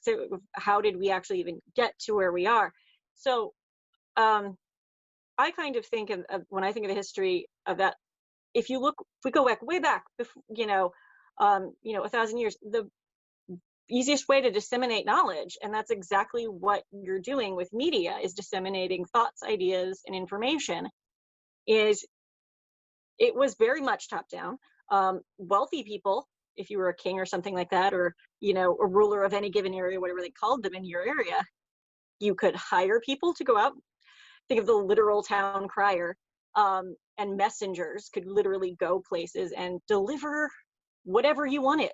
So how did we actually even get to where we are? So I kind of think of when I think of the history of that, if we go back way back, before, 1,000 years, the easiest way to disseminate knowledge, and that's exactly what you're doing with media, is disseminating thoughts, ideas, and information, is it was very much top down. Wealthy people, if you were a king or something like that, or, a ruler of any given area, whatever they called them in your area, you could hire people to go out. Think of the literal town crier, and messengers could literally go places and deliver whatever you wanted.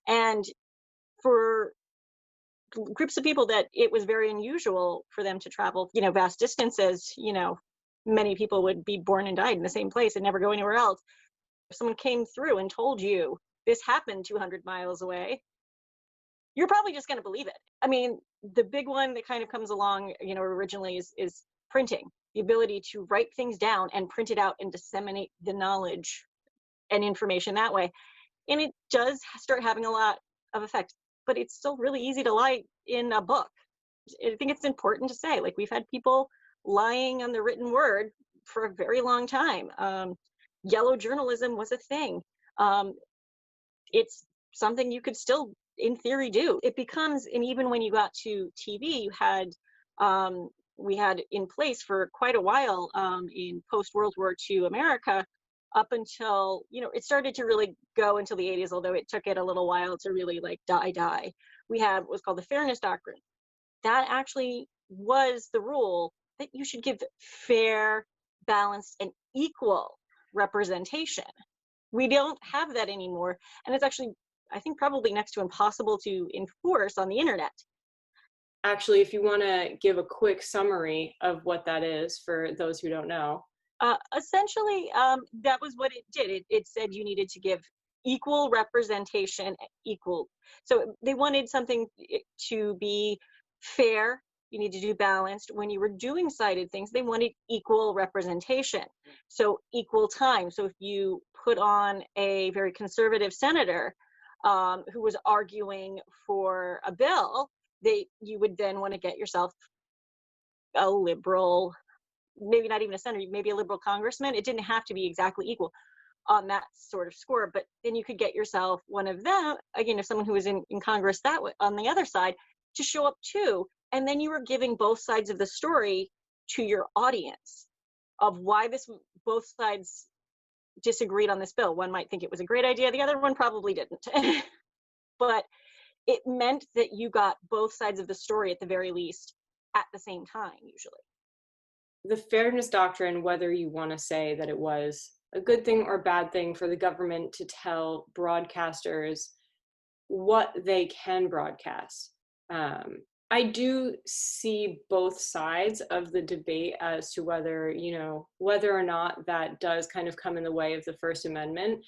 And for groups of people that it was very unusual for them to travel, vast distances, many people would be born and died in the same place and never go anywhere else. If someone came through and told you this happened 200 miles away, you're probably just going to believe it. I mean, the big one that kind of comes along, originally is printing, the ability to write things down and print it out and disseminate the knowledge and information that way. And it does start having a lot of effect, but it's still really easy to lie in a book. I think it's important to say, like, we've had people lying on the written word for a very long time. Yellow journalism was a thing. It's something you could still, in theory, do. It becomes, and even when you got to TV, we had in place for quite a while in post-World War II America, up until, it started to really go until the 80s, although it took it a little while to really die. We have what's called the Fairness Doctrine. That actually was the rule that you should give fair, balanced, and equal representation. We don't have that anymore. And it's actually, I think, probably next to impossible to enforce on the internet. Actually, if you want to give a quick summary of what that is for those who don't know. Essentially, that was what it did. It said you needed to give equal representation, So they wanted something to be fair. You need to do balanced. When you were doing cited things, they wanted equal representation. So equal time. So if you put on a very conservative senator who was arguing for a bill, you would then want to get yourself a liberal, maybe not even a senator, maybe a liberal congressman. It didn't have to be exactly equal on that sort of score, but then you could get yourself one of them, again, if someone who was in Congress that way, on the other side, to show up too. And then you were giving both sides of the story to your audience of why both sides disagreed on this bill. One might think it was a great idea, the other one probably didn't. But it meant that you got both sides of the story, at the very least, at the same time, usually. The Fairness Doctrine, whether you want to say that it was a good thing or bad thing for the government to tell broadcasters what they can broadcast. I do see both sides of the debate as to whether or not that does kind of come in the way of the First Amendment,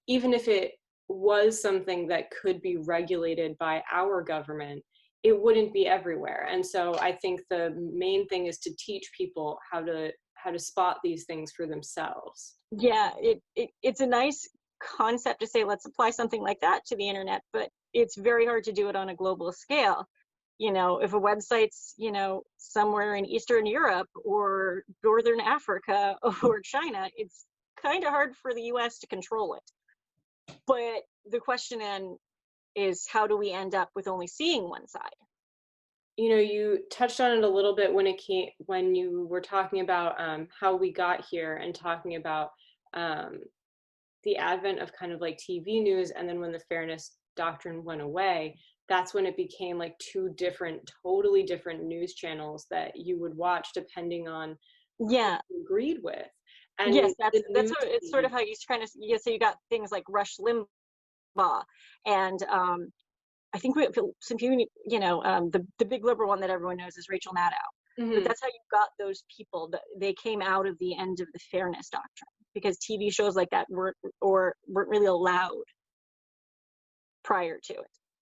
even if it was something that could be regulated by our government. It wouldn't be everywhere. And so I think the main thing is to teach people how to spot these things for themselves. Yeah, it's a nice concept to say, let's apply something like that to the internet, but it's very hard to do it on a global scale. If a website's, somewhere in Eastern Europe or Northern Africa or China, it's kind of hard for the US to control it. But the question then is, how do we end up with only seeing one side? You touched on it a little bit when you were talking about how we got here and talking about the advent of kind of like TV news, and then when the Fairness Doctrine went away, that's when it became like two totally different news channels that you would watch depending on who you agreed with. And yes, it's sort of how you kind of, so you got things like Rush Limbaugh, and I think some people, the big liberal one that everyone knows is Rachel Maddow. Mm-hmm. But that's how you got those people. They came out of the end of the Fairness Doctrine, because TV shows like that weren't really allowed prior to it.